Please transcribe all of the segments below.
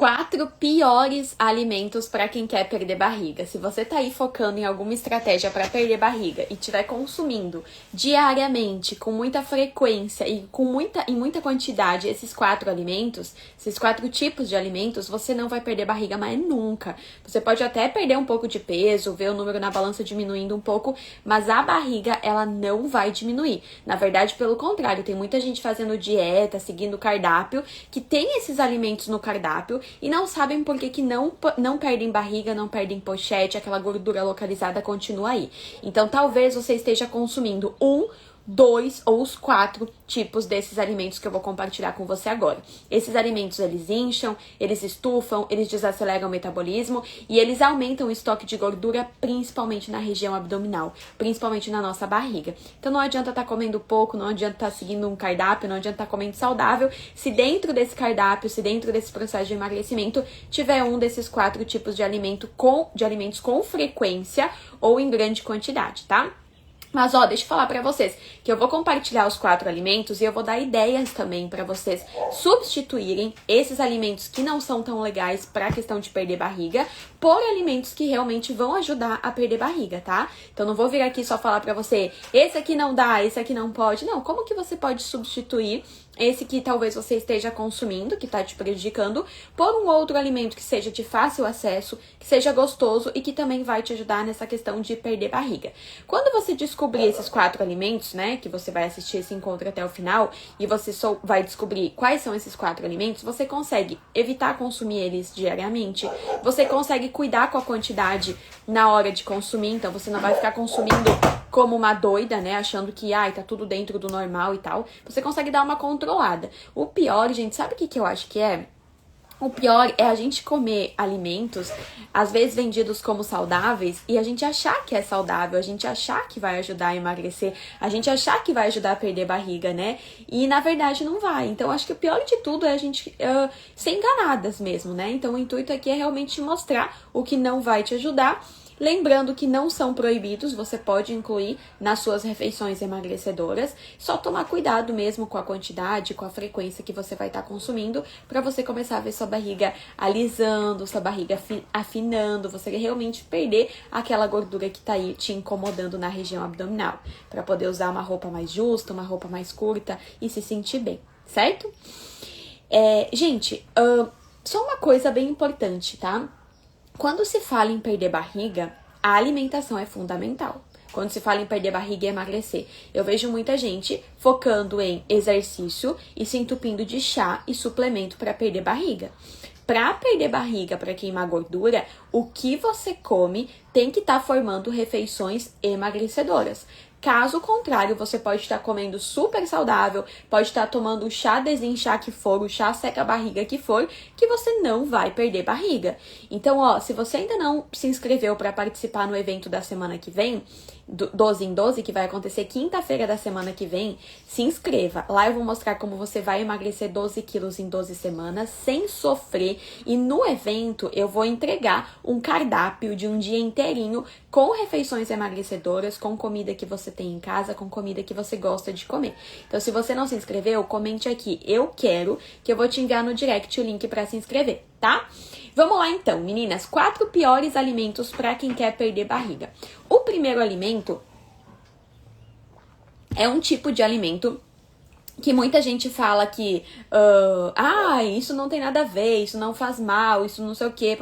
4 piores alimentos para quem quer perder barriga. Se você tá aí focando em alguma estratégia para perder barriga e estiver consumindo diariamente, com muita frequência e em muita quantidade esses 4 alimentos, esses 4 tipos de alimentos, você não vai perder barriga mais nunca. Você pode até perder um pouco de peso, ver o número na balança diminuindo um pouco, mas a barriga, ela não vai diminuir. Na verdade, pelo contrário, tem muita gente fazendo dieta, seguindo cardápio, que tem esses alimentos no cardápio, e não sabem por que não perdem barriga, não perdem pochete, aquela gordura localizada continua aí. Então, talvez você esteja consumindo 2 ou os 4 tipos desses alimentos que eu vou compartilhar com você agora. Esses alimentos, eles incham, eles estufam, eles desaceleram o metabolismo e eles aumentam o estoque de gordura, principalmente na região abdominal, principalmente na nossa barriga. Então não adianta estar comendo pouco, não adianta estar seguindo um cardápio, não adianta estar comendo saudável, se dentro desse cardápio, se dentro desse processo de emagrecimento, tiver um desses 4 tipos de alimentos com frequência ou em grande quantidade, tá? Mas, deixa eu falar pra vocês que eu vou compartilhar os 4 alimentos e eu vou dar ideias também pra vocês substituírem esses alimentos que não são tão legais pra questão de perder barriga por alimentos que realmente vão ajudar a perder barriga, tá? Então, não vou vir aqui só falar pra você, esse aqui não dá, esse aqui não pode. Não, como que você pode substituir esse que talvez você esteja consumindo, que tá te prejudicando, por um outro alimento que seja de fácil acesso, que seja gostoso e que também vai te ajudar nessa questão de perder barriga. Quando você descobrir esses 4 alimentos, né, que você vai assistir esse encontro até o final, e você só vai descobrir quais são esses 4 alimentos, você consegue evitar consumir eles diariamente, você consegue cuidar com a quantidade na hora de consumir, então você não vai ficar consumindo como uma doida, né, achando que, tá tudo dentro do normal e tal. Você consegue dar uma controlada. O pior, gente, sabe o que eu acho que é? O pior é a gente comer alimentos, às vezes vendidos como saudáveis, e a gente achar que é saudável, a gente achar que vai ajudar a emagrecer, a gente achar que vai ajudar a perder barriga, né? E na verdade não vai. Então acho que o pior de tudo é a gente ser enganadas mesmo, né? Então o intuito aqui é realmente mostrar o que não vai te ajudar. Lembrando que não são proibidos, você pode incluir nas suas refeições emagrecedoras, só tomar cuidado mesmo com a quantidade, com a frequência que você vai estar consumindo, para você começar a ver sua barriga alisando, sua barriga afinando, você realmente perder aquela gordura que tá aí te incomodando na região abdominal, para poder usar uma roupa mais justa, uma roupa mais curta e se sentir bem, certo? Gente, só uma coisa bem importante, tá? Quando se fala em perder barriga, a alimentação é fundamental. Quando se fala em perder barriga e emagrecer, eu vejo muita gente focando em exercício e se entupindo de chá e suplemento para perder barriga. Para perder barriga, para queimar gordura, o que você come tem que estar formando refeições emagrecedoras. Caso contrário, você pode estar comendo super saudável, pode estar tomando o chá desinchar que for, o chá seca barriga que for, que você não vai perder barriga. Então, se você ainda não se inscreveu para participar no evento da semana que vem, 12 em 12, que vai acontecer quinta-feira da semana que vem, se inscreva. Lá eu vou mostrar como você vai emagrecer 12 quilos em 12 semanas, sem sofrer. E no evento eu vou entregar um cardápio de um dia inteirinho com refeições emagrecedoras, com comida que você tem em casa, com comida que você gosta de comer. Então, se você não se inscreveu, comente aqui, eu quero, que eu vou te enviar no direct o link para se inscrever, tá? Vamos lá então, meninas, 4 piores alimentos para quem quer perder barriga. O primeiro alimento é um tipo de alimento que muita gente fala que, isso não tem nada a ver, isso não faz mal, isso não sei o quê,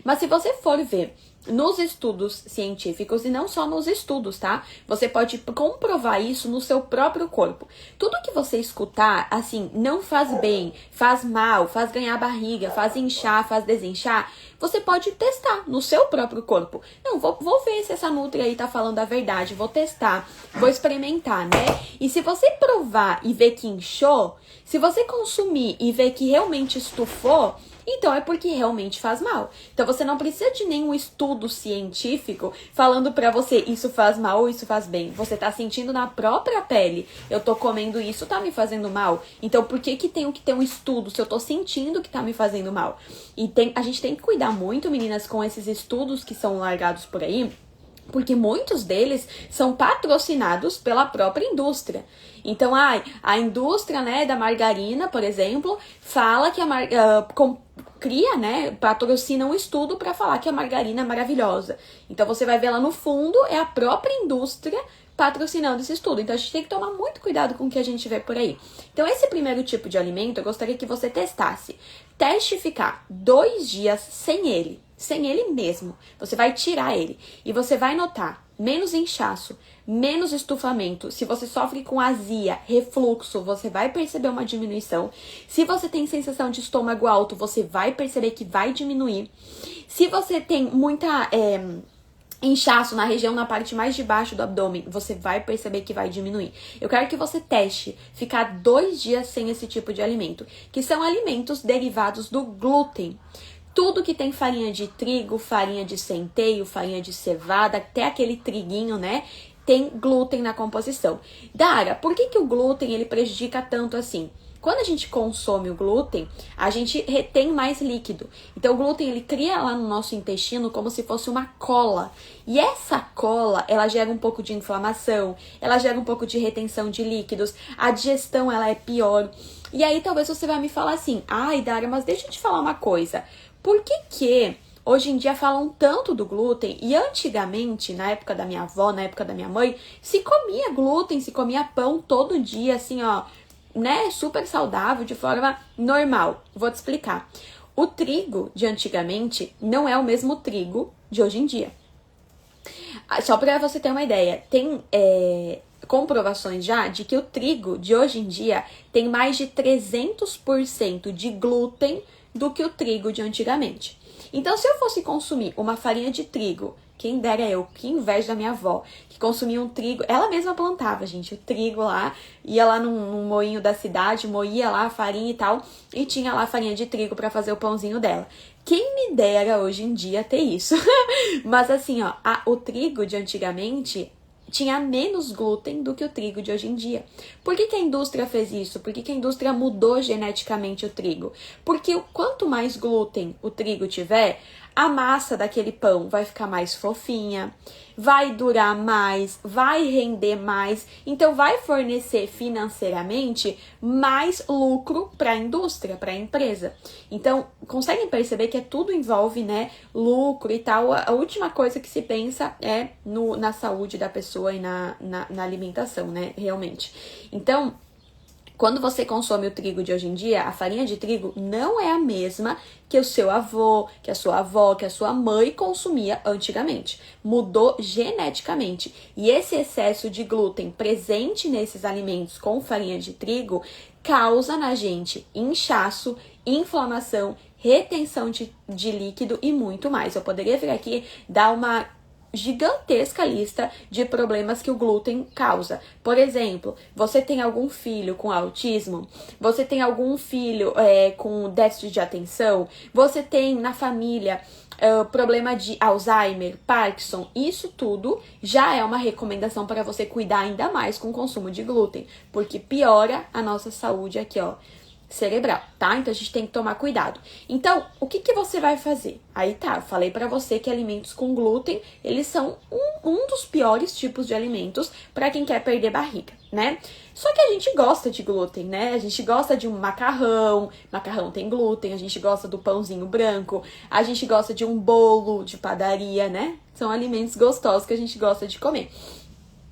mas se você for ver nos estudos científicos, e não só nos estudos, tá? Você pode comprovar isso no seu próprio corpo. Tudo que você escutar, assim, não faz bem, faz mal, faz ganhar barriga, faz inchar, faz desinchar, você pode testar no seu próprio corpo. Não, vou ver se essa nutri aí tá falando a verdade, vou testar, vou experimentar, né? E se você provar e ver que inchou, se você consumir e ver que realmente estufou, então é porque realmente faz mal. Então você não precisa de nenhum estudo científico falando pra você isso faz mal ou isso faz bem. Você tá sentindo na própria pele, eu tô comendo isso, tá me fazendo mal. Então por que tenho que ter um estudo se eu tô sentindo que tá me fazendo mal? E a gente tem que cuidar muito, meninas, com esses estudos que são largados por aí, porque muitos deles são patrocinados pela própria indústria. Então, a indústria, né, da margarina, por exemplo, fala que cria, né, patrocina um estudo para falar que a margarina é maravilhosa. Então você vai ver lá no fundo, é a própria indústria patrocinando esse estudo. Então a gente tem que tomar muito cuidado com o que a gente vê por aí. Então esse primeiro tipo de alimento, eu gostaria que você testasse. Teste ficar 2 dias sem ele mesmo. Você vai tirar ele e você vai notar menos inchaço, menos estufamento. Se você sofre com azia, refluxo, você vai perceber uma diminuição. Se você tem sensação de estômago alto, você vai perceber que vai diminuir. Se você tem muita inchaço na região, na parte mais de baixo do abdômen, você vai perceber que vai diminuir. Eu quero que você teste ficar 2 dias sem esse tipo de alimento, que são alimentos derivados do glúten. Tudo que tem farinha de trigo, farinha de centeio, farinha de cevada, até aquele triguinho, né? Tem glúten na composição. Dara, por que o glúten ele prejudica tanto assim? Quando a gente consome o glúten, a gente retém mais líquido. Então o glúten ele cria lá no nosso intestino como se fosse uma cola. E essa cola, ela gera um pouco de inflamação, ela gera um pouco de retenção de líquidos, a digestão ela é pior. E aí talvez você vai me falar assim: ai, Dara, mas deixa eu te falar uma coisa. Por que hoje em dia falam tanto do glúten e antigamente, na época da minha avó, na época da minha mãe, se comia glúten, se comia pão todo dia, assim, ó, né, super saudável, de forma normal. Vou te explicar. O trigo de antigamente não é o mesmo trigo de hoje em dia. Só para você ter uma ideia, tem comprovações já de que o trigo de hoje em dia tem mais de 300% de glúten do que o trigo de antigamente. Então, se eu fosse consumir uma farinha de trigo, quem dera eu, que inveja da minha avó, que consumia um trigo, ela mesma plantava, gente, o trigo lá, ia lá num moinho da cidade, moía lá a farinha e tal, e tinha lá a farinha de trigo para fazer o pãozinho dela. Quem me dera hoje em dia ter isso? Mas assim, ó, o trigo de antigamente tinha menos glúten do que o trigo de hoje em dia. Por que a indústria fez isso? Por que a indústria mudou geneticamente o trigo? Porque quanto mais glúten o trigo tiver, a massa daquele pão vai ficar mais fofinha, vai durar mais, vai render mais, então vai fornecer financeiramente mais lucro para a indústria, para a empresa. Então, conseguem perceber que tudo envolve, né, lucro e tal. A última coisa que se pensa é na saúde da pessoa e na alimentação, né, realmente. Então, quando você consome o trigo de hoje em dia, a farinha de trigo não é a mesma que o seu avô, que a sua avó, que a sua mãe consumia antigamente. Mudou geneticamente. E esse excesso de glúten presente nesses alimentos com farinha de trigo causa na gente inchaço, inflamação, retenção de líquido e muito mais. Eu poderia vir aqui dar uma gigantesca lista de problemas que o glúten causa. Por exemplo, você tem algum filho com autismo? Você tem algum filho com déficit de atenção? Você tem na família problema de Alzheimer, Parkinson? Isso tudo já é uma recomendação para você cuidar ainda mais com o consumo de glúten, porque piora a nossa saúde aqui, ó, cerebral, tá? Então a gente tem que tomar cuidado. Então, o que você vai fazer? Aí tá, eu falei pra você que alimentos com glúten, eles são um dos piores tipos de alimentos pra quem quer perder barriga, né? Só que a gente gosta de glúten, né? A gente gosta de um macarrão tem glúten, a gente gosta do pãozinho branco, a gente gosta de um bolo de padaria, né? São alimentos gostosos que a gente gosta de comer.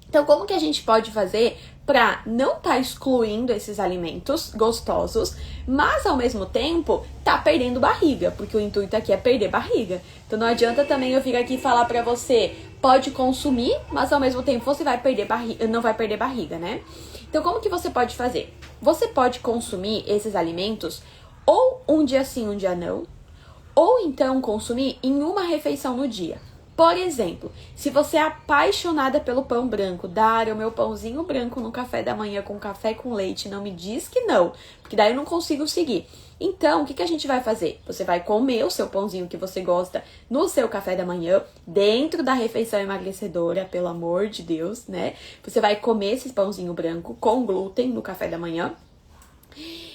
Então, como que a gente pode fazer para não estar excluindo esses alimentos gostosos, mas ao mesmo tempo tá perdendo barriga, porque o intuito aqui é perder barriga. Então não adianta também eu vir aqui falar para você, pode consumir, mas ao mesmo tempo você vai perder barriga, não vai perder barriga, né? Então como que você pode fazer? Você pode consumir esses alimentos ou um dia sim, um dia não, ou então consumir em uma refeição no dia. Por exemplo, se você é apaixonada pelo pão branco, dar o meu pãozinho branco no café da manhã com café com leite, não me diz que não, porque daí eu não consigo seguir. Então, o que a gente vai fazer? Você vai comer o seu pãozinho que você gosta no seu café da manhã, dentro da refeição emagrecedora, pelo amor de Deus, né? Você vai comer esse pãozinho branco com glúten no café da manhã.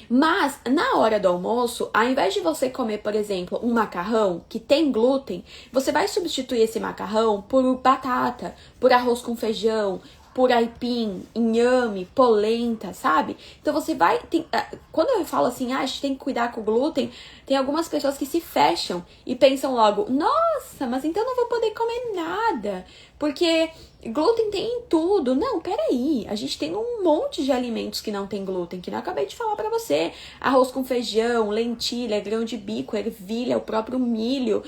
Mas, na hora do almoço, ao invés de você comer, por exemplo, um macarrão que tem glúten, você vai substituir esse macarrão por batata, por arroz com feijão, por aipim, inhame, polenta, sabe? Então você vai... quando eu falo assim, a gente tem que cuidar com o glúten, tem algumas pessoas que se fecham e pensam logo, nossa, mas então eu não vou poder comer nada, porque glúten tem em tudo. Não, peraí, a gente tem um monte de alimentos que não tem glúten, que não acabei de falar pra você. Arroz com feijão, lentilha, grão de bico, ervilha, o próprio milho,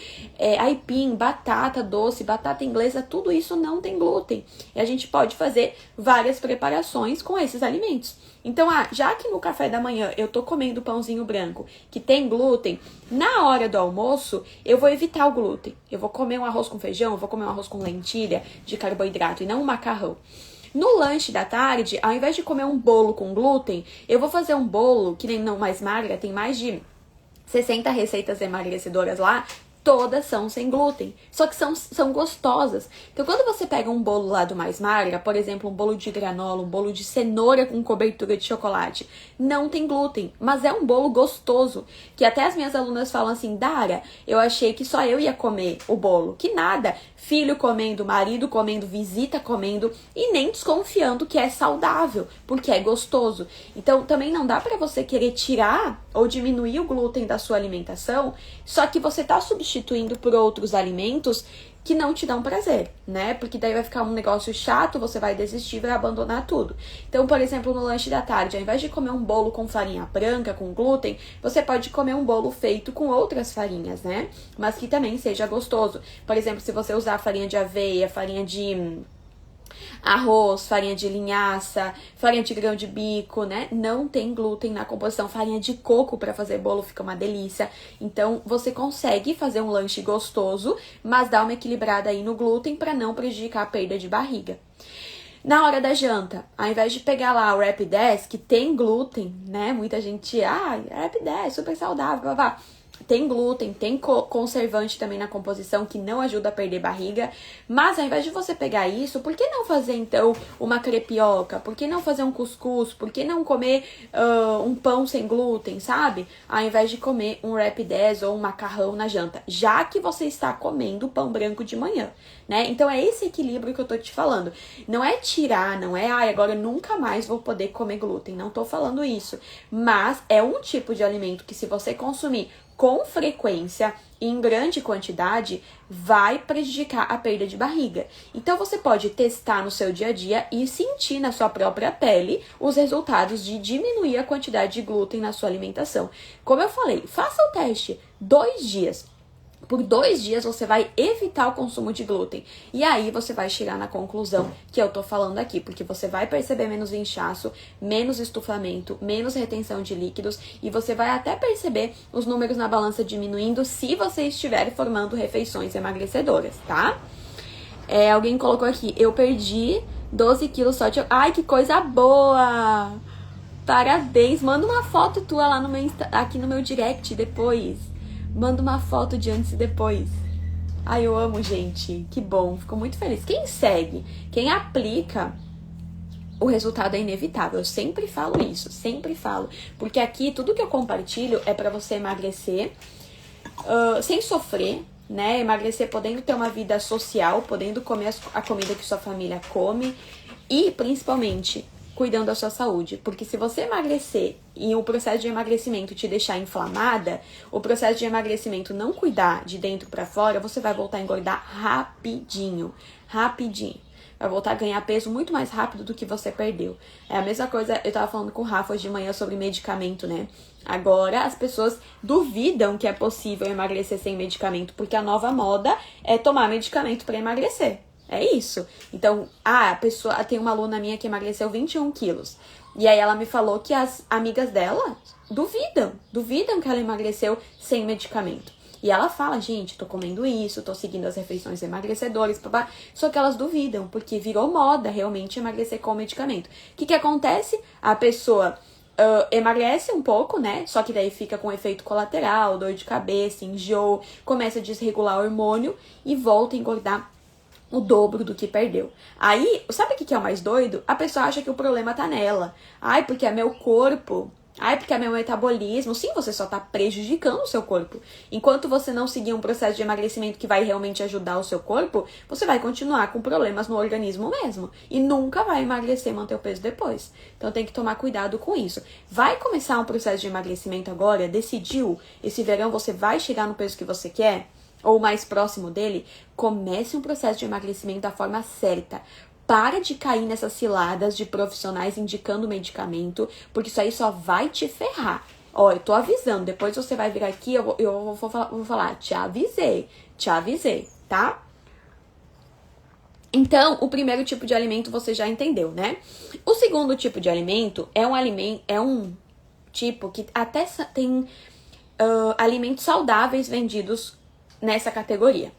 aipim, batata doce, batata inglesa, tudo isso não tem glúten. E a gente pode fazer várias preparações com esses alimentos. Então, já que no café da manhã eu tô comendo pãozinho branco que tem glúten, na hora do almoço eu vou evitar o glúten. Eu vou comer um arroz com feijão, eu vou comer um arroz com lentilha de carboidrato e não um macarrão. No lanche da tarde, ao invés de comer um bolo com glúten, eu vou fazer um bolo que nem não mais magra, tem mais de 60 receitas emagrecedoras lá. Todas são sem glúten, só que são gostosas. Então, quando você pega um bolo lá do Mais Magra, por exemplo, um bolo de granola, um bolo de cenoura com cobertura de chocolate, não tem glúten, mas é um bolo gostoso, que até as minhas alunas falam assim, Dara, eu achei que só eu ia comer o bolo, que nada, filho comendo, marido comendo, visita comendo, e nem desconfiando que é saudável, porque é gostoso. Então, também não dá pra você querer tirar ou diminuir o glúten da sua alimentação, só que você tá substituindo por outros alimentos que não te dão prazer, né? Porque daí vai ficar um negócio chato, você vai desistir, vai abandonar tudo. Então, por exemplo, no lanche da tarde, ao invés de comer um bolo com farinha branca, com glúten, você pode comer um bolo feito com outras farinhas, né? Mas que também seja gostoso. Por exemplo, se você usar farinha de aveia, farinha de arroz, farinha de linhaça, farinha de grão de bico, né? Não tem glúten na composição. Farinha de coco para fazer bolo fica uma delícia. Então, você consegue fazer um lanche gostoso, mas dá uma equilibrada aí no glúten para não prejudicar a perda de barriga. Na hora da janta, ao invés de pegar lá o Rap 10, que tem glúten, né? Muita gente, Rap 10, super saudável, blá, blá. Tem glúten, tem conservante também na composição que não ajuda a perder barriga. Mas ao invés de você pegar isso, por que não fazer então uma crepioca? Por que não fazer um cuscuz? Por que não comer um pão sem glúten, sabe? Ao invés de comer um Rap 10 ou um macarrão na janta. Já que você está comendo pão branco de manhã, né? Então é esse equilíbrio que eu tô te falando. Não é tirar, não é, agora eu nunca mais vou poder comer glúten. Não tô falando isso. Mas é um tipo de alimento que se você consumir com frequência e em grande quantidade, vai prejudicar a perda de barriga. Então, você pode testar no seu dia a dia e sentir na sua própria pele os resultados de diminuir a quantidade de glúten na sua alimentação. Como eu falei, faça o teste 2 dias. Por 2 dias você vai evitar o consumo de glúten. E aí você vai chegar na conclusão que eu tô falando aqui. Porque você vai perceber menos inchaço, menos estufamento, menos retenção de líquidos. E você vai até perceber os números na balança diminuindo se você estiver formando refeições emagrecedoras, tá? Alguém colocou aqui, eu perdi 12 quilos só de... Ai, que coisa boa! Parabéns! Manda uma foto tua lá no meu aqui no meu direct depois. Manda uma foto de antes e depois. Ai, eu amo, gente. Que bom. Fico muito feliz. Quem segue, quem aplica, o resultado é inevitável. Eu sempre falo isso. Sempre falo. Porque aqui, tudo que eu compartilho é pra você emagrecer sem sofrer, né? Emagrecer podendo ter uma vida social, podendo comer a comida que sua família come. E, principalmente, cuidando da sua saúde. Porque se você emagrecer e o processo de emagrecimento te deixar inflamada, o processo de emagrecimento não cuidar de dentro pra fora, você vai voltar a engordar rapidinho. Rapidinho. Vai voltar a ganhar peso muito mais rápido do que você perdeu. É a mesma coisa, eu tava falando com o Rafa hoje de manhã sobre medicamento, né? Agora as pessoas duvidam que é possível emagrecer sem medicamento, porque a nova moda é tomar medicamento pra emagrecer. É isso. Então, a pessoa... Tem uma aluna minha que emagreceu 21 quilos. E aí ela me falou que as amigas dela duvidam que ela emagreceu sem medicamento. E ela fala, gente, tô comendo isso, tô seguindo as refeições emagrecedoras, papá. Só que elas duvidam, porque virou moda realmente emagrecer com medicamento. O que acontece? A pessoa emagrece um pouco, né? Só que daí fica com efeito colateral, dor de cabeça, enjoo, começa a desregular o hormônio e volta a engordar o dobro do que perdeu. Aí, sabe o que é o mais doido? A pessoa acha que o problema tá nela. Ai, porque é meu corpo, Ai, porque é meu metabolismo. Sim, você só tá prejudicando o seu corpo. Enquanto você não seguir um processo de emagrecimento que vai realmente ajudar o seu corpo, você vai continuar com problemas no organismo mesmo. E nunca vai emagrecer e manter o peso depois. Então tem que tomar cuidado com isso. Vai começar um processo de emagrecimento agora? Decidiu? Esse verão você vai chegar no peso que você quer? Ou mais próximo dele? Comece um processo de emagrecimento da forma certa. Para de cair nessas ciladas de profissionais indicando medicamento, porque isso aí só vai te ferrar. Ó, eu tô avisando, depois você vai vir aqui, eu vou falar, te avisei, tá? Então, o primeiro tipo de alimento você já entendeu, né? O segundo tipo de alimento é um tipo que até tem alimentos saudáveis vendidos nessa categoria.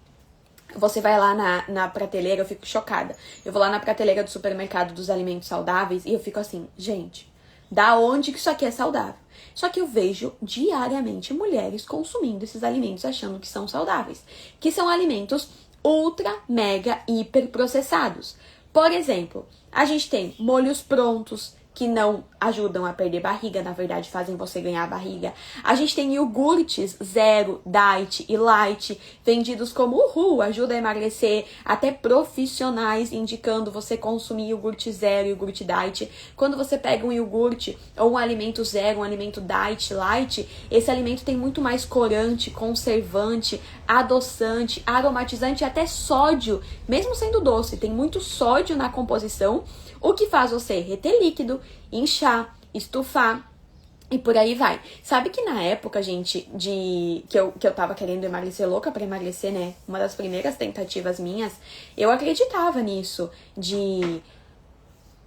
Você vai lá na prateleira, eu fico chocada. Eu vou lá na prateleira do supermercado dos alimentos saudáveis e eu fico assim, gente, da onde que isso aqui é saudável? Só que eu vejo diariamente mulheres consumindo esses alimentos achando que são saudáveis. Que são alimentos ultra, mega, hiper processados. Por exemplo, a gente tem molhos prontos, que não ajudam a perder barriga, na verdade fazem você ganhar barriga. A gente tem iogurtes zero, diet e light, vendidos como ajuda a emagrecer, até profissionais indicando você consumir iogurte zero, iogurte diet. Quando você pega um iogurte ou um alimento zero, um alimento diet, light, esse alimento tem muito mais corante, conservante, adoçante, aromatizante e até sódio, mesmo sendo doce, tem muito sódio na composição, o que faz você reter líquido, inchar, estufar e por aí vai. Sabe que na época, gente, que eu tava querendo emagrecer, louca pra emagrecer, né? Uma das primeiras tentativas minhas, eu acreditava nisso, de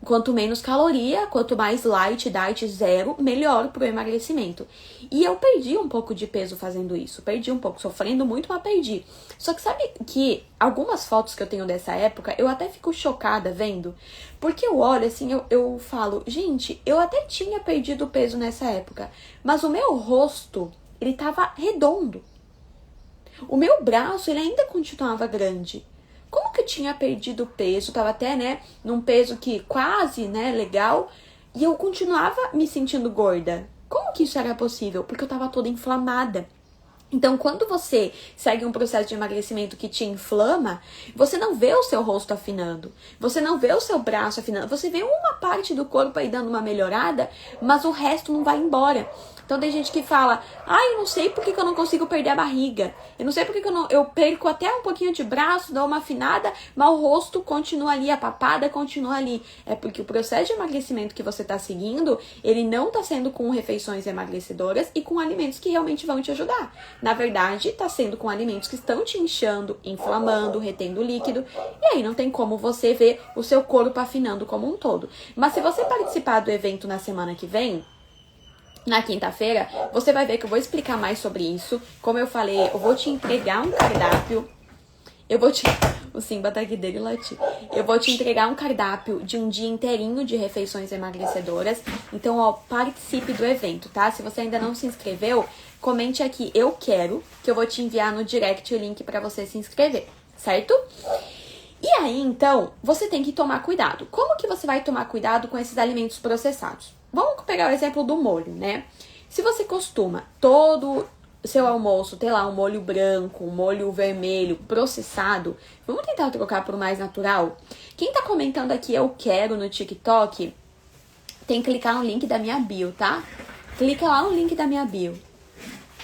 quanto menos caloria, quanto mais light, diet, zero, melhor pro emagrecimento. E eu perdi um pouco de peso fazendo isso. Perdi um pouco, sofrendo muito, mas perdi. Só que sabe que algumas fotos que eu tenho dessa época, eu até fico chocada vendo. Porque eu olho assim, eu falo, gente, eu até tinha perdido peso nessa época. Mas o meu rosto, ele tava redondo. O meu braço, ele ainda continuava grande. Como que eu tinha perdido peso, tava até, né, num peso que quase, né, legal, e eu continuava me sentindo gorda. Como que isso era possível? Porque eu tava toda inflamada. Então, quando você segue um processo de emagrecimento que te inflama, você não vê o seu rosto afinando, você não vê o seu braço afinando, você vê uma parte do corpo aí dando uma melhorada, mas o resto não vai embora. Então tem gente que fala, eu não sei por que eu não consigo perder a barriga. Eu não sei por que eu perco até um pouquinho de braço, dou uma afinada, mas o rosto continua ali, a papada continua ali. É porque o processo de emagrecimento que você está seguindo, ele não está sendo com refeições emagrecedoras e com alimentos que realmente vão te ajudar. Na verdade, está sendo com alimentos que estão te inchando, inflamando, retendo líquido. E aí não tem como você ver o seu corpo afinando como um todo. Mas se você participar do evento na semana que vem, na quinta-feira, você vai ver que eu vou explicar mais sobre isso. Como eu falei, eu vou te entregar um cardápio. O Simba tá aqui dele latir. Eu vou te entregar um cardápio de um dia inteirinho de refeições emagrecedoras. Então, ó, participe do evento, tá? Se você ainda não se inscreveu, comente aqui, eu quero, que eu vou te enviar no direct o link pra você se inscrever, certo? E aí, então, você tem que tomar cuidado. Como que você vai tomar cuidado com esses alimentos processados? Vamos pegar o exemplo do molho, né? Se você costuma todo seu almoço ter lá um molho branco, um molho vermelho processado, vamos tentar trocar por mais natural? Quem tá comentando aqui eu quero no TikTok, tem que clicar no link da minha bio, tá? Clica lá no link da minha bio.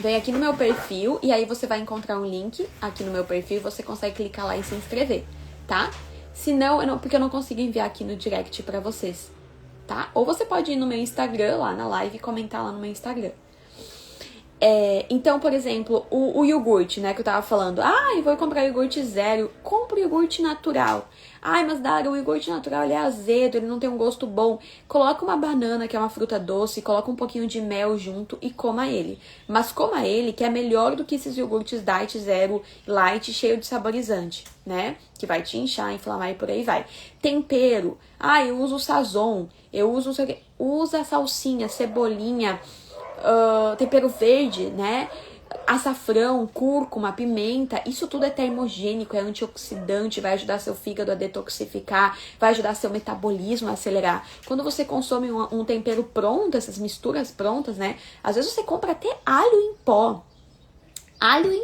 Vem aqui no meu perfil e aí você vai encontrar um link aqui no meu perfil e você consegue clicar lá e se inscrever, tá? Se não, porque eu não consigo enviar aqui no direct pra vocês, tá? Ou você pode ir no meu Instagram, lá na live, e comentar lá no meu Instagram. Então, por exemplo, o iogurte, né, que eu tava falando. Eu vou comprar iogurte zero. Compre iogurte natural. Mas Dara, o iogurte natural, ele é azedo, ele não tem um gosto bom. Coloca uma banana, que é uma fruta doce, coloca um pouquinho de mel junto e coma ele. Mas coma ele, que é melhor do que esses iogurtes diet zero, light, cheio de saborizante, né? Que vai te inchar, inflamar e por aí vai. Tempero. Eu uso sazon, eu uso, usa salsinha, cebolinha, tempero verde, né? açafrão, cúrcuma, pimenta, isso tudo é termogênico, é antioxidante, vai ajudar seu fígado a detoxificar, vai ajudar seu metabolismo a acelerar. Quando você consome um tempero pronto, essas misturas prontas, né? Às vezes você compra até alho em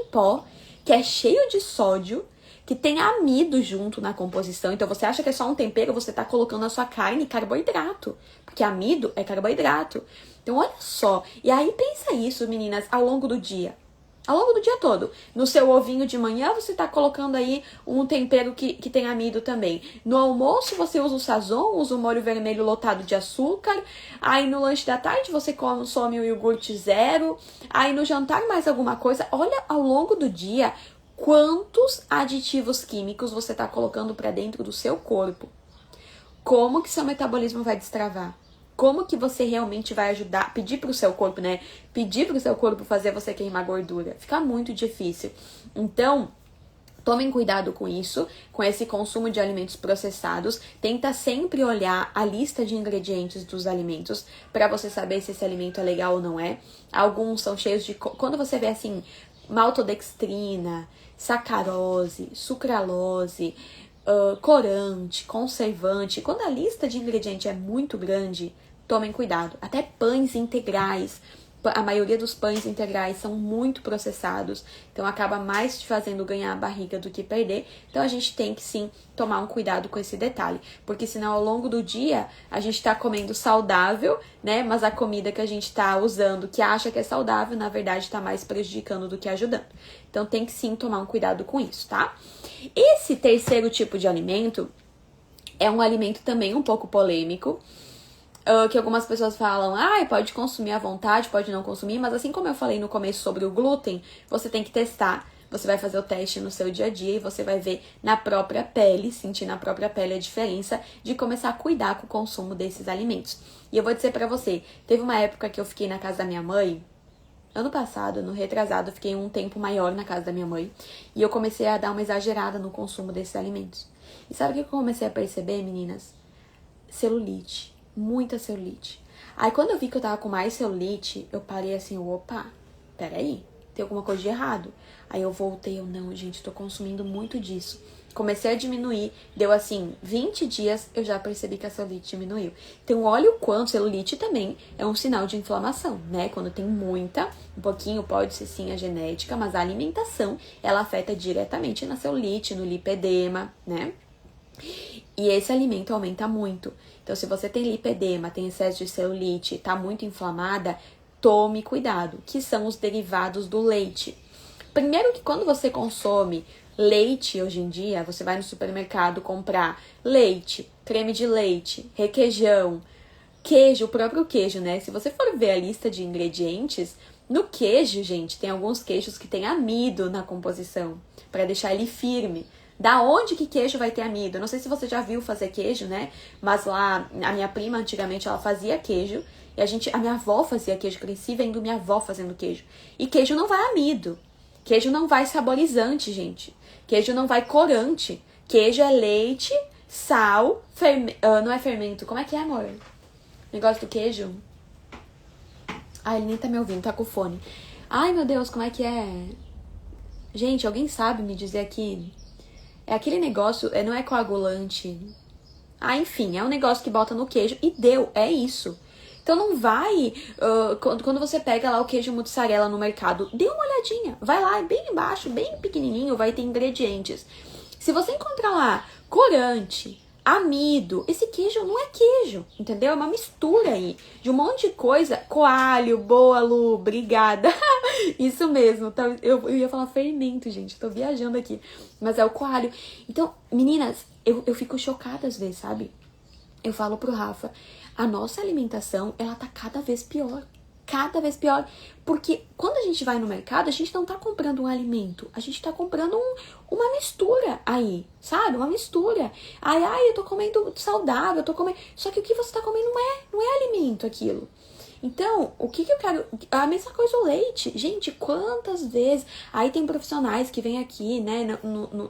pó, que é cheio de sódio, que tem amido junto na composição. Então você acha que é só um tempero, você tá colocando na sua carne carboidrato, porque amido é carboidrato. Então olha só, e aí pensa isso, meninas, ao longo do dia. Ao longo do dia todo. No seu ovinho de manhã, você tá colocando aí um tempero que tem amido também. No almoço, você usa o sazon, usa o molho vermelho lotado de açúcar. Aí no lanche da tarde, você consome o iogurte zero. Aí no jantar, mais alguma coisa. Olha ao longo do dia quantos aditivos químicos você tá colocando pra dentro do seu corpo. Como que seu metabolismo vai destravar? Como que você realmente vai ajudar, pedir pro seu corpo, né? Pedir pro seu corpo fazer você queimar gordura. Fica muito difícil. Então, tomem cuidado com isso, com esse consumo de alimentos processados. Tenta sempre olhar a lista de ingredientes dos alimentos para você saber se esse alimento é legal ou não é. Alguns são cheios de... Quando você vê assim, maltodextrina, sacarose, sucralose, corante, conservante. Quando a lista de ingredientes é muito grande, tomem cuidado. Até pães integrais. A maioria dos pães integrais são muito processados, então acaba mais te fazendo ganhar a barriga do que perder. Então a gente tem que sim tomar um cuidado com esse detalhe, porque senão ao longo do dia a gente tá comendo saudável, né? Mas a comida que a gente tá usando, que acha que é saudável, na verdade tá mais prejudicando do que ajudando. Então tem que sim tomar um cuidado com isso, tá? Esse terceiro tipo de alimento é um alimento também um pouco polêmico, que algumas pessoas falam, pode consumir à vontade, pode não consumir, mas assim como eu falei no começo sobre o glúten, você tem que testar, você vai fazer o teste no seu dia a dia e você vai ver na própria pele, sentir na própria pele a diferença de começar a cuidar com o consumo desses alimentos. E eu vou dizer pra você, teve uma época que eu fiquei na casa da minha mãe, ano passado, no retrasado, eu fiquei um tempo maior na casa da minha mãe, e eu comecei a dar uma exagerada no consumo desses alimentos. E sabe o que eu comecei a perceber, meninas? Celulite. Muita celulite. Aí quando eu vi que eu tava com mais celulite, eu parei assim, opa, peraí, tem alguma coisa de errado. Aí eu voltei, não, gente, tô consumindo muito disso. Comecei a diminuir, deu assim, 20 dias, eu já percebi que a celulite diminuiu. Então olha o quanto celulite também é um sinal de inflamação, né? Quando tem muita, um pouquinho pode ser sim a genética, mas a alimentação, ela afeta diretamente na celulite, no lipedema, né? E esse alimento aumenta muito. Então, se você tem lipedema, tem excesso de celulite, tá muito inflamada, tome cuidado, que são os derivados do leite. Primeiro que quando você consome leite hoje em dia, você vai no supermercado comprar leite, creme de leite, requeijão, queijo, o próprio queijo, né? Se você for ver a lista de ingredientes, no queijo, gente, tem alguns queijos que tem amido na composição, para deixar ele firme. Da onde que queijo vai ter amido? Eu não sei se você já viu fazer queijo, né? Mas lá, a minha prima, antigamente, ela fazia queijo. E a minha avó fazia queijo. Cresci vendo minha avó fazendo queijo. E queijo não vai amido. Queijo não vai saborizante, gente. Queijo não vai corante. Queijo é leite, sal, não é fermento. Como é que é, amor? Negócio do queijo? Ele nem tá me ouvindo, tá com o fone. Ai, meu Deus, como é que é? Gente, alguém sabe me dizer aqui? É aquele negócio, não é coagulante. Enfim, é um negócio que bota no queijo e deu, é isso. Então não vai, quando você pega lá o queijo mussarela no mercado, dê uma olhadinha. Vai lá, bem embaixo, bem pequenininho, vai ter ingredientes. Se você encontrar lá corante, amido, esse queijo não é queijo, entendeu? É uma mistura aí de um monte de coisa. Coalho, boa, Lu, obrigada. Isso mesmo, tá? Eu ia falar fermento, gente, tô viajando aqui. Mas é o coalho. Então, meninas, eu fico chocada às vezes, sabe? Eu falo pro Rafa, a nossa alimentação, ela tá cada vez pior. Cada vez pior. Porque quando a gente vai no mercado, a gente não tá comprando um alimento. A gente tá comprando uma mistura aí, sabe? Uma mistura. Eu tô comendo saudável, eu tô comendo... Só que o que você tá comendo não é alimento aquilo. Então, o que eu quero... A mesma coisa o leite. Gente, quantas vezes... Aí tem profissionais que vêm aqui, né,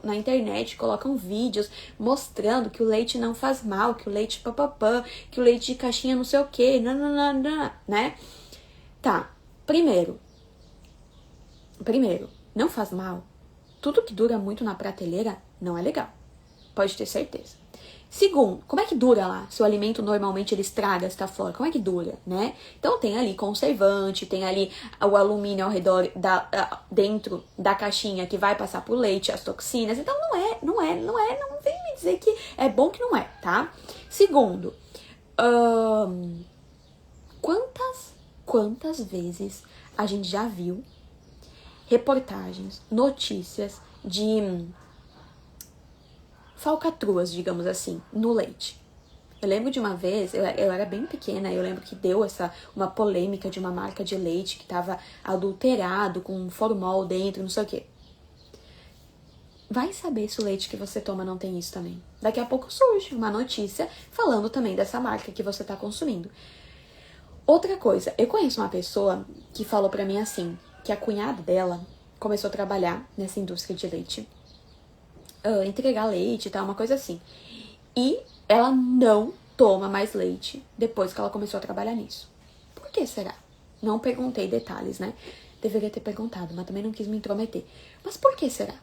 na internet, colocam vídeos mostrando que o leite não faz mal, que o leite papapã, que o leite de caixinha não sei o quê, né? Tá, primeiro, Primeiro, não faz mal. Tudo que dura muito na prateleira não é legal. Pode ter certeza. Segundo, como é que dura lá? Se o alimento normalmente ele estraga, está fora, como é que dura, né? Então tem ali conservante, tem ali o alumínio ao redor, dentro da caixinha que vai passar pro leite, as toxinas. Então não vem me dizer que é bom que não é, tá? Segundo, quantas vezes a gente já viu reportagens, notícias de falcatruas, digamos assim, no leite. Eu lembro de uma vez, eu era bem pequena, eu lembro que deu uma polêmica de uma marca de leite que estava adulterado com formol dentro, não sei o quê. Vai saber se o leite que você toma não tem isso também. Daqui a pouco surge uma notícia falando também dessa marca que você está consumindo. Outra coisa, eu conheço uma pessoa que falou pra mim assim, que a cunhada dela começou a trabalhar nessa indústria de leite, entregar leite e tal, uma coisa assim. E ela não toma mais leite depois que ela começou a trabalhar nisso. Por que será? Não perguntei detalhes, né? Deveria ter perguntado, mas também não quis me intrometer. Mas por que será?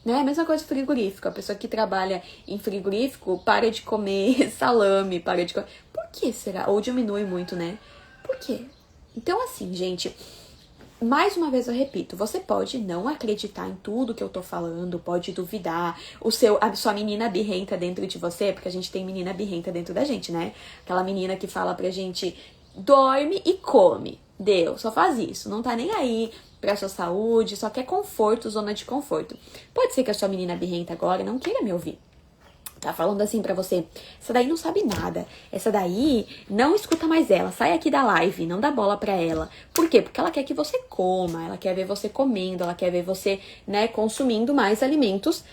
Né? A mesma coisa frigorífico. A pessoa que trabalha em frigorífico para de comer salame, para de comer... Por que será? Ou diminui muito, né? Por quê? Então, assim, gente... Mais uma vez eu repito, você pode não acreditar em tudo que eu tô falando, pode duvidar, a sua menina birrenta dentro de você, porque a gente tem menina birrenta dentro da gente, né? Aquela menina que fala pra gente, dorme e come. Deu, só faz isso, não tá nem aí pra sua saúde, só quer conforto, zona de conforto. Pode ser que a sua menina birrenta agora não queira me ouvir. Tá falando assim pra você, essa daí não sabe nada, essa daí não escuta mais ela, sai aqui da live, não dá bola pra ela. Por quê? Porque ela quer que você coma, ela quer ver você comendo, ela quer ver você, né, consumindo mais alimentos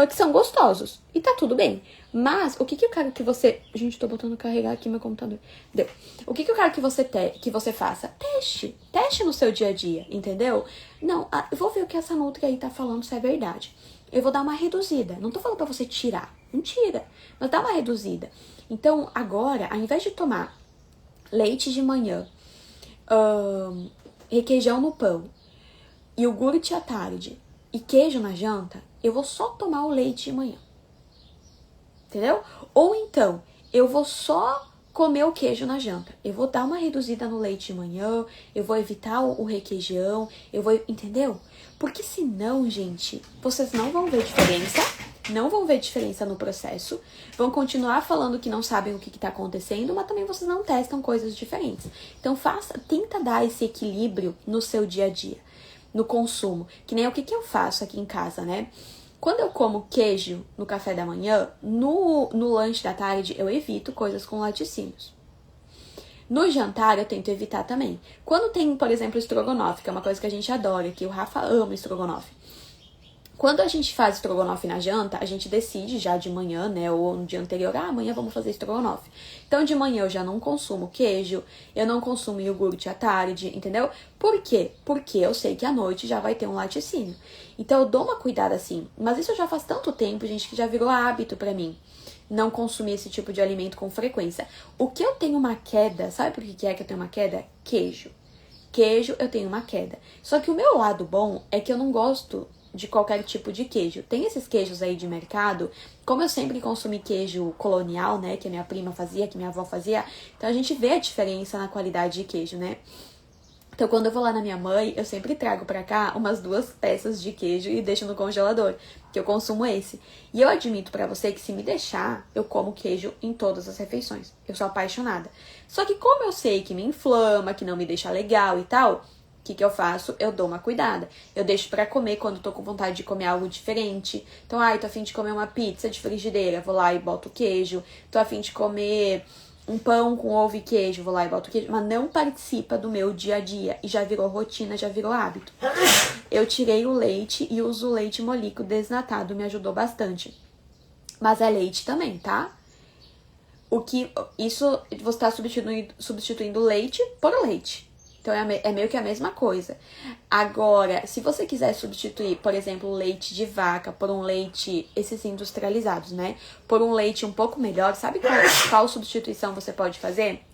que são gostosos. E tá tudo bem. Mas, o que eu quero que você... Gente, tô botando carregar aqui meu computador. Deu. O que eu quero que você faça? Teste no seu dia a dia, entendeu? Não, eu vou ver o que essa nutri aí tá falando, se é verdade. Eu vou dar uma reduzida. Não tô falando pra você tirar. Não tira. Mas dá uma reduzida. Então, agora, ao invés de tomar leite de manhã, requeijão no pão, iogurte à tarde e queijo na janta, eu vou só tomar o leite de manhã. Entendeu? Ou então, eu vou só comer o queijo na janta. Eu vou dar uma reduzida no leite de manhã, eu vou evitar o requeijão, entendeu? Porque senão, gente, vocês não vão ver diferença, não vão ver diferença no processo, vão continuar falando que não sabem o que está acontecendo, mas também vocês não testam coisas diferentes. Então tenta dar esse equilíbrio no seu dia a dia, no consumo. Que nem o que eu faço aqui em casa, né? Quando eu como queijo no café da manhã, no lanche da tarde eu evito coisas com laticínios. No jantar eu tento evitar também. Quando tem, por exemplo, estrogonofe, que é uma coisa que a gente adora, que o Rafa ama estrogonofe. Quando a gente faz estrogonofe na janta, a gente decide já de manhã, né, ou no dia anterior, amanhã vamos fazer estrogonofe. Então de manhã eu já não consumo queijo, eu não consumo iogurte à tarde, entendeu? Por quê? Porque eu sei que à noite já vai ter um laticínio. Então eu dou uma cuidada assim, mas isso já faz tanto tempo, gente, que já virou hábito pra mim. Não consumir esse tipo de alimento com frequência. O que eu tenho uma queda, sabe por que é que eu tenho uma queda? Queijo. Queijo eu tenho uma queda. Só que o meu lado bom é que eu não gosto de qualquer tipo de queijo. Tem esses queijos aí de mercado, como eu sempre consumi queijo colonial, né, que a minha prima fazia, que minha avó fazia, então a gente vê a diferença na qualidade de queijo, né? Então quando eu vou lá na minha mãe, eu sempre trago pra cá umas 2 peças de queijo e deixo no congelador, que eu consumo esse. E eu admito pra você que se me deixar, eu como queijo em todas as refeições. Eu sou apaixonada. Só que como eu sei que me inflama, que não me deixa legal e tal, o que eu faço? Eu dou uma cuidada. Eu deixo pra comer quando tô com vontade de comer algo diferente. Então, tô a fim de comer uma pizza de frigideira, vou lá e boto queijo. Tô a fim de comer um pão com ovo e queijo, vou lá e boto queijo. Mas não participa do meu dia a dia. E já virou rotina, já virou hábito. Eu tirei o leite e uso o leite Molico desnatado, me ajudou bastante. Mas é leite também, tá? Isso você tá substituindo leite por leite. Então, é meio que a mesma coisa. Agora, se você quiser substituir, por exemplo, leite de vaca por um leite, esses industrializados, né? Por um leite um pouco melhor, sabe qual substituição você pode fazer?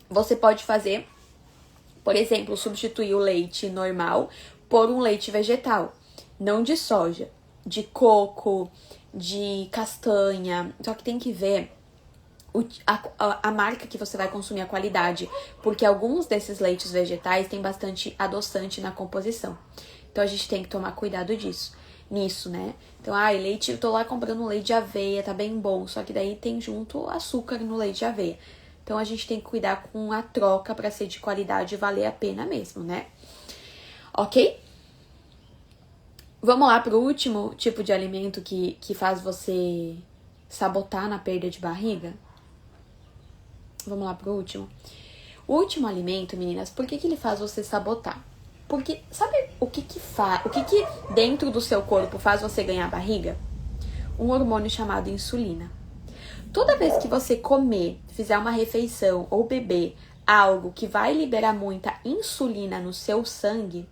Você pode fazer Por exemplo, substituir o leite normal por um leite vegetal. Não de soja, de coco, de castanha. Só que tem que ver a marca que você vai consumir, a qualidade. Porque alguns desses leites vegetais têm bastante adoçante na composição. Então a gente tem que tomar cuidado nisso, né? Então, leite, eu tô lá comprando um leite de aveia, tá bem bom. Só que daí tem junto açúcar no leite de aveia. Então a gente tem que cuidar com a troca pra ser de qualidade e valer a pena mesmo, né? Ok? Vamos lá pro último tipo de alimento que faz você sabotar na perda de barriga? Vamos lá pro último. O último alimento, meninas, por que ele faz você sabotar? Porque sabe o que dentro do seu corpo faz você ganhar barriga? Um hormônio chamado insulina. Toda vez que você comer, fizer uma refeição ou beber algo que vai liberar muita insulina no seu sangue,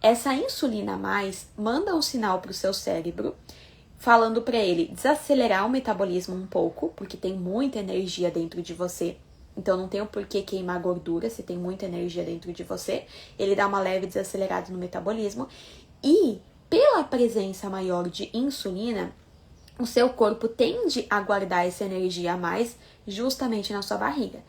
essa insulina a mais manda um sinal para o seu cérebro, falando para ele desacelerar o metabolismo um pouco, porque tem muita energia dentro de você. Então não tem o porquê queimar gordura se tem muita energia dentro de você. Ele dá uma leve desacelerada no metabolismo. E pela presença maior de insulina, o seu corpo tende a guardar essa energia a mais justamente na sua barriga.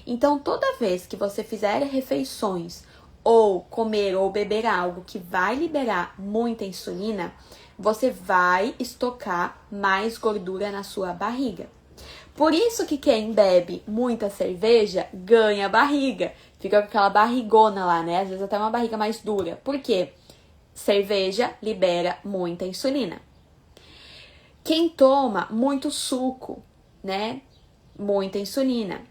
Então toda vez que você fizer refeições ou comer ou beber algo que vai liberar muita insulina, você vai estocar mais gordura na sua barriga. Por isso que quem bebe muita cerveja ganha barriga. Fica com aquela barrigona lá, né? Às vezes até uma barriga mais dura. Por quê? Cerveja libera muita insulina. Quem toma muito suco, né? Muita insulina.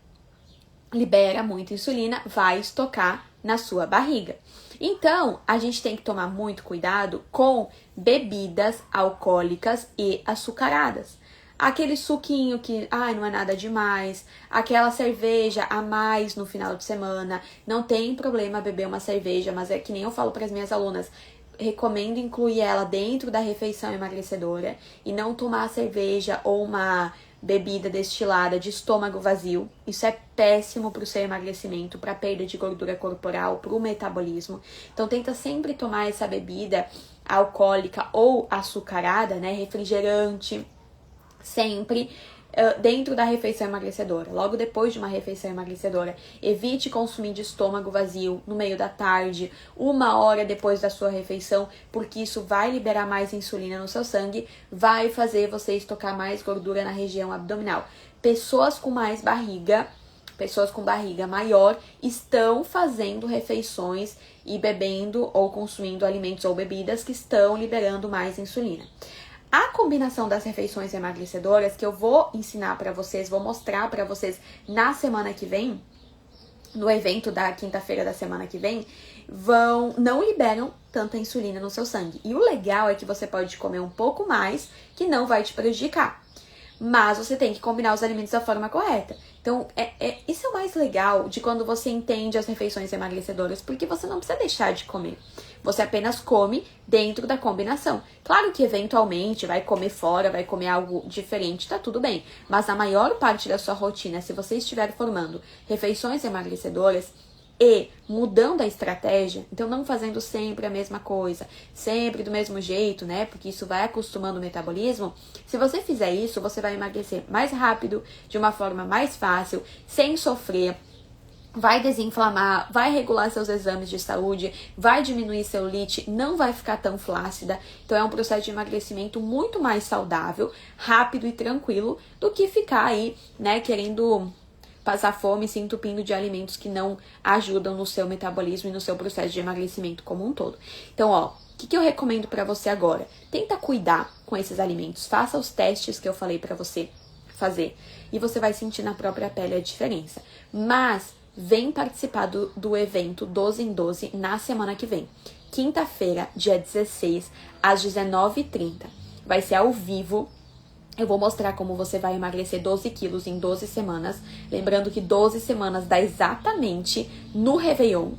Libera muita insulina, vai estocar na sua barriga. Então, a gente tem que tomar muito cuidado com bebidas alcoólicas e açucaradas. Aquele suquinho que, não é nada demais, aquela cerveja a mais no final de semana. Não tem problema beber uma cerveja, mas é que nem eu falo para as minhas alunas, recomendo incluir ela dentro da refeição emagrecedora e não tomar cerveja ou uma bebida destilada de estômago vazio. Isso é péssimo para o seu emagrecimento, para a perda de gordura corporal, para o metabolismo. Então tenta sempre tomar essa bebida alcoólica ou açucarada, né, refrigerante, sempre dentro da refeição emagrecedora, logo depois de uma refeição emagrecedora. Evite consumir de estômago vazio no meio da tarde, 1 hora depois da sua refeição, porque isso vai liberar mais insulina no seu sangue, vai fazer você estocar mais gordura na região abdominal. Pessoas com barriga maior estão fazendo refeições e bebendo ou consumindo alimentos ou bebidas que estão liberando mais insulina. A combinação das refeições emagrecedoras que eu vou ensinar pra vocês, vou mostrar pra vocês na semana que vem, no evento da quinta-feira da semana que vem, não liberam tanta insulina no seu sangue. E o legal é que você pode comer um pouco mais, que não vai te prejudicar. Mas você tem que combinar os alimentos da forma correta. Então, isso é o mais legal de quando você entende as refeições emagrecedoras, porque você não precisa deixar de comer. Você apenas come dentro da combinação. Claro que eventualmente vai comer fora, vai comer algo diferente, tá tudo bem. Mas na maior parte da sua rotina, se você estiver formando refeições emagrecedoras e mudando a estratégia, então não fazendo sempre a mesma coisa, sempre do mesmo jeito, né? Porque isso vai acostumando o metabolismo. Se você fizer isso, você vai emagrecer mais rápido, de uma forma mais fácil, sem sofrer. Vai desinflamar, vai regular seus exames de saúde, vai diminuir celulite, não vai ficar tão flácida. Então é um processo de emagrecimento muito mais saudável, rápido e tranquilo do que ficar aí, né, querendo passar fome, se entupindo de alimentos que não ajudam no seu metabolismo e no seu processo de emagrecimento como um todo. Então, o que eu recomendo pra você agora? Tenta cuidar com esses alimentos, faça os testes que eu falei pra você fazer e você vai sentir na própria pele a diferença. Mas vem participar do evento 12 em 12 na semana que vem. Quinta-feira, dia 16, às 19h30. Vai ser ao vivo. Eu vou mostrar como você vai emagrecer 12 quilos em 12 semanas. Lembrando que 12 semanas dá exatamente no Réveillon.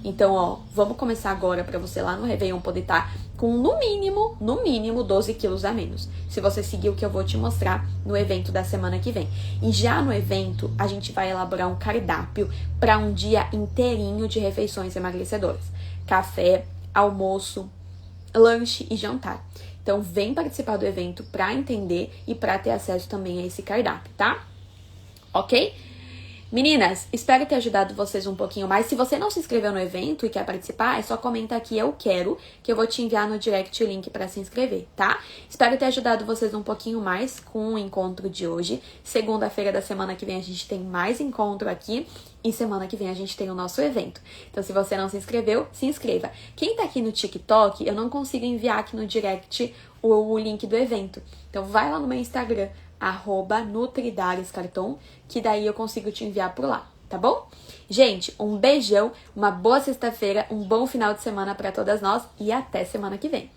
Então, ó, vamos começar agora pra você lá no Réveillon poder estar com no mínimo 12 quilos a menos. Se você seguir o que eu vou te mostrar no evento da semana que vem. E já no evento, a gente vai elaborar um cardápio para um dia inteirinho de refeições emagrecedoras. Café, almoço, lanche e jantar. Então, vem participar do evento pra entender e pra ter acesso também a esse cardápio, tá? Ok? Meninas, espero ter ajudado vocês um pouquinho mais. Se você não se inscreveu no evento e quer participar, é só comentar aqui eu quero, que eu vou te enviar no direct o link para se inscrever, tá? Espero ter ajudado vocês um pouquinho mais com o encontro de hoje. Segunda-feira da semana que vem a gente tem mais encontro aqui e semana que vem a gente tem o nosso evento. Então, se você não se inscreveu, se inscreva. Quem tá aqui no TikTok, eu não consigo enviar aqui no direct o link do evento. Então, vai lá no meu Instagram, @NutriDaresCarton, que daí eu consigo te enviar por lá, tá bom? Gente, um beijão, uma boa sexta-feira, um bom final de semana pra todas nós e até semana que vem.